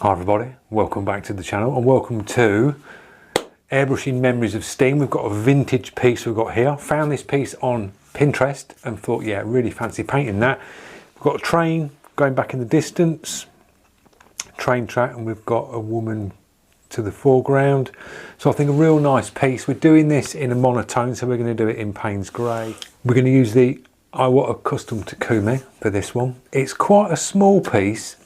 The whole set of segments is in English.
Hi everybody, welcome back to the channel and welcome to Airbrushing Memories of Steam. We've got a vintage piece we've got here. Found this piece on Pinterest and thought, yeah, really fancy painting that. We've got a train going back in the distance, train track, and we've got a woman to the foreground. So I think a real nice piece. We're doing this in a monotone, so we're going to do it in Payne's Grey. We're going to use the Iwata Custom Takumi for this one. It's quite a small piece.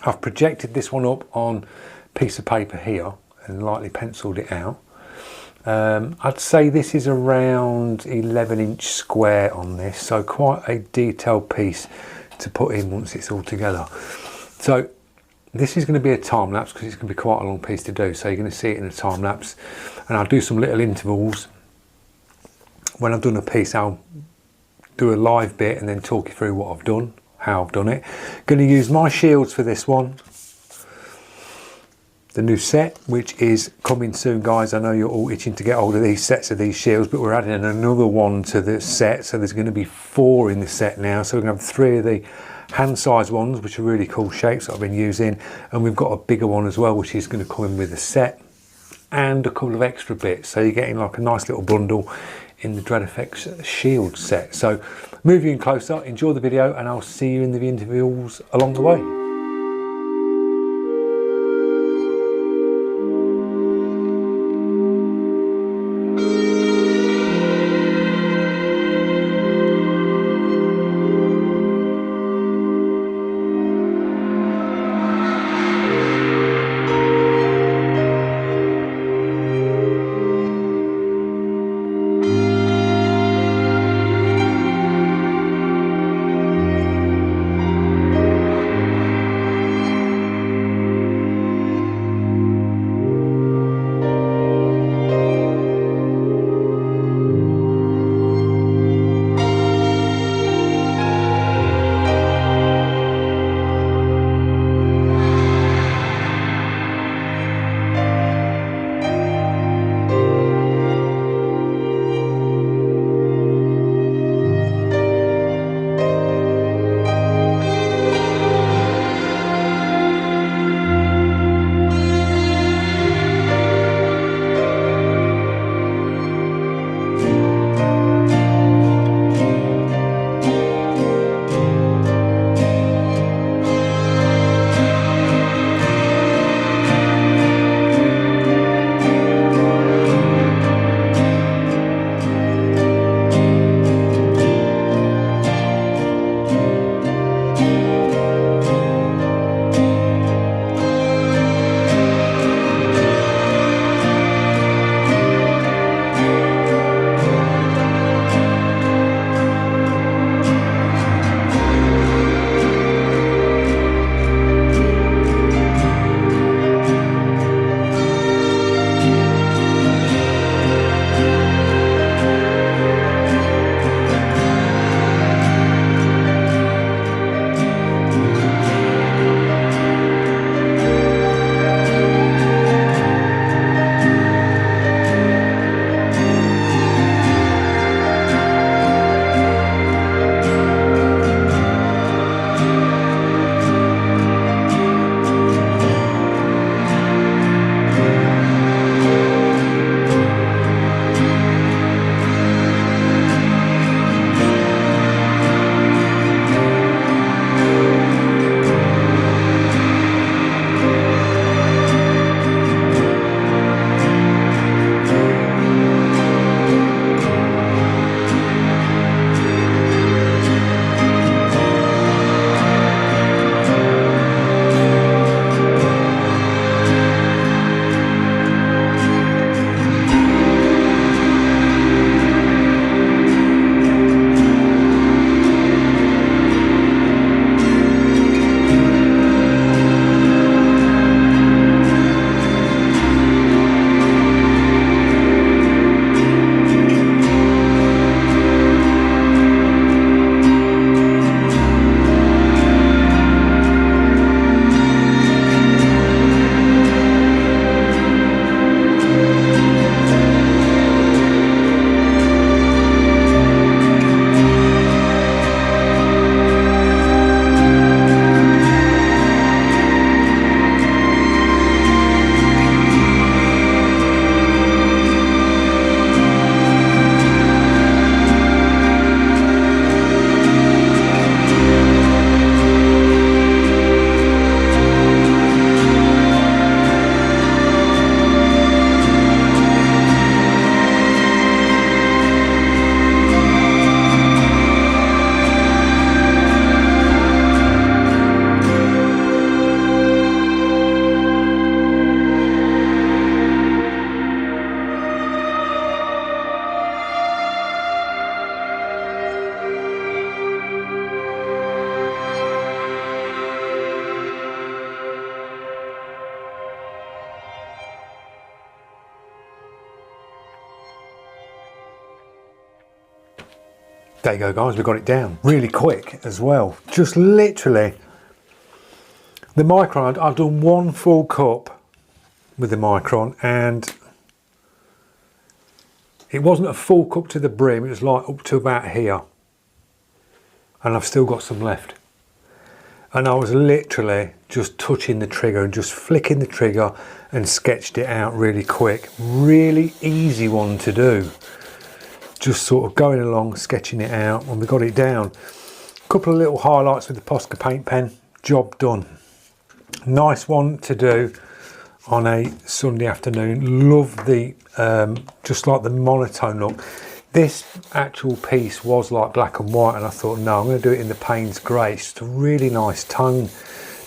I've projected this one up on a piece of paper here and lightly penciled it out. I'd say this is around 11-inch square on this, so quite a detailed piece to put in once it's all together. So this is going to be a time lapse because it's going to be quite a long piece to do, so you're going to see it in a time lapse, and I'll do some little intervals. When I've done a piece, I'll do a live bit and then talk you through what I've done, how I've done it. Going to use my shields for this one, the new set, which is coming soon, guys. I know you're all itching to get hold of these sets of these shields, but we're adding another one to the set, so there's going to be 4 in the set now. So we're going to have 3 of the hand size ones, which are really cool shapes that I've been using, and we've got a bigger one as well, which is going to come in with the set and a couple of extra bits, so you're getting like a nice little bundle in the Dred Effects shield set. So moving in closer, enjoy the video, and I'll see you in the intervals along the way. There you go guys, we got it down really quick as well. Just literally, the Micron, I've done 1 full cup with the Micron, and it wasn't a full cup to the brim, it was like up to about here. And I've still got some left. And I was literally just touching the trigger and just flicking the trigger and sketched it out really quick. Really easy one to do. Just sort of going along, sketching it out, and we got it down. A couple of little highlights with the Posca paint pen, job done. Nice one to do on a Sunday afternoon. Love the, just like the monotone look. This actual piece was like black and white, and I thought, no, I'm going to do it in the Payne's grey. It's just a really nice tone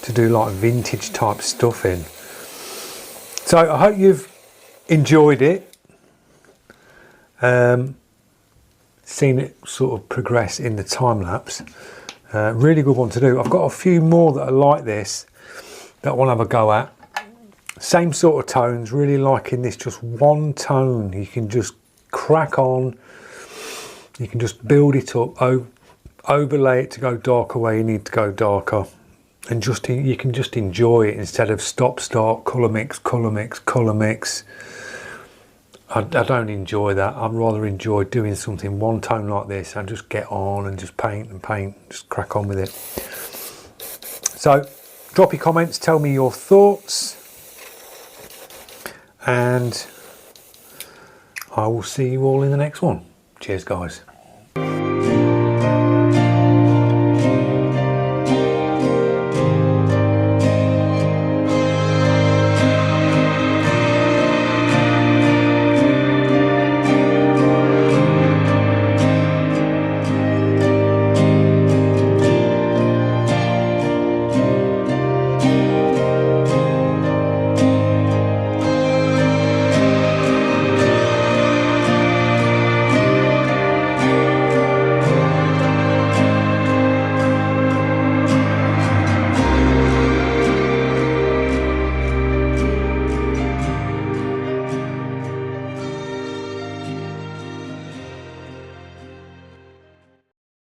to do like vintage type stuff in. So I hope you've enjoyed it. Seen it sort of progress in the time lapse. Really good one to do. I've got a few more that are like this that I want to have a go at. Same sort of tones, really liking this just one tone. You can just crack on, you can just build it up, overlay it to go darker where you need to go darker, and just you can just enjoy it instead of stop start, colour mix, colour mix, colour mix. I don't enjoy that. I'd rather enjoy doing something one tone like this and just get on and just paint and paint, just crack on with it. So drop your comments, tell me your thoughts, and I will see you all in the next one. Cheers guys.